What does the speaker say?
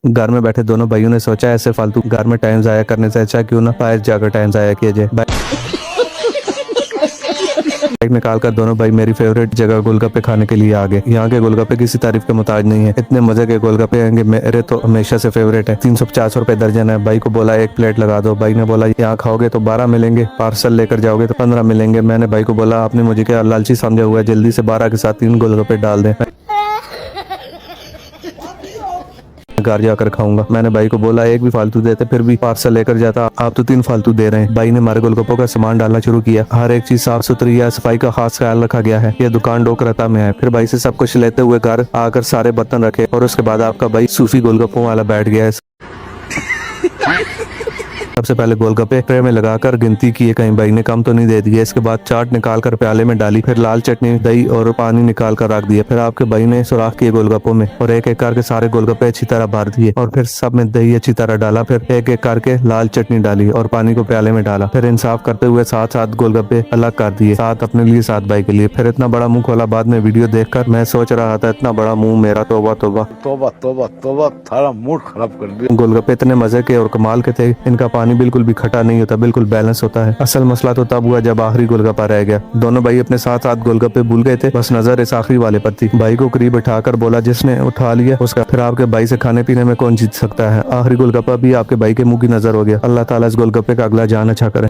घर में बैठे दोनों भाइयों ने सोचा ऐसे फालतू घर में टाइम जाया करने से अच्छा क्यों ना बाहर जाकर टाइम जाया किया जाए। बाइक निकाल कर दोनों भाई मेरी फेवरेट जगह गोलगप्पे खाने के लिए आ गए। यहाँ के गोलगप्पे किसी तारीफ के मुताज नहीं है, इतने मजे के गोलगप्पे हैं कि मेरे तो हमेशा से फेवरेट है। 350 रुपए दर्जन है। भाई को बोला एक प्लेट लगा दो, भाई ने बोला यहाँ खाओगे तो 12 मिलेंगे, पार्सल लेकर जाओगे तो 15 मिलेंगे। मैंने भाई को बोला आपने मुझे क्या लालची समझा हुआ है, जल्दी से 12 के साथ 3 गोलगप्पे डाल दें, घर जाकर खाऊंगा। मैंने भाई को बोला एक भी फालतू देते फिर भी पार्सल लेकर जाता, आप तो 3 फालतू दे रहे हैं। भाई ने हमारे गोलगप्पों का सामान डालना शुरू किया। हर एक चीज साफ सुथरी है, सफाई का खास ख्याल रखा गया है। यह दुकान डोकरता में है। फिर भाई से सब कुछ लेते हुए घर आकर सारे बर्तन रखे और उसके बाद आपका भाई सूफी गोलगप्पों वाला बैठ गया है। सबसे पहले गोलगप्पे ट्रे में लगाकर गिनती की, कहीं भाई ने कम तो नहीं दे दिया। इसके बाद चाट निकाल कर प्याले में डाली, फिर लाल चटनी, दही और पानी निकाल कर रख दिया। फिर आपके भाई ने सुराख किए गोलगप्पों में और एक एक करके सारे गोलगप्पे अच्छी तरह भर दिए और फिर सब में दही अच्छी तरह डाला। फिर एक एक करके लाल चटनी डाली और पानी को प्याले में डाला। फिर इंसाफ करते हुए 7-7 गोलगप्पे अलग कर दिए, 7 अपने लिए 7 भाई के लिए। फिर इतना बड़ा मुंह खोला। बाद में वीडियो देखकर मैं सोच रहा था इतना बड़ा मुंह मेरा, तौबा तौबा तोबा तोबा तोबा, थारा मूड खराब कर दिया। गोलगप्पे इतने मजे के और कमाल के थे, इनका पानी बिल्कुल भी खट्टा नहीं होता, बिल्कुल बैलेंस होता है। असल मसला तो तब हुआ जब आखिरी गोलगप्पा रह गया। दोनों भाई अपने 7-7 गोलगप्पे भूल गए थे, बस नजर इस आखिरी वाले पर थी। भाई को करीब उठाकर बोला जिसने उठा लिया उसका। फिर आपके भाई से खाने पीने में कौन जीत सकता है। आखिरी गोलगप्पा भी आपके भाई के मुंह की नजर हो गया। अल्लाह ताला इस गोलगप्पे का अगला जान अच्छा करे।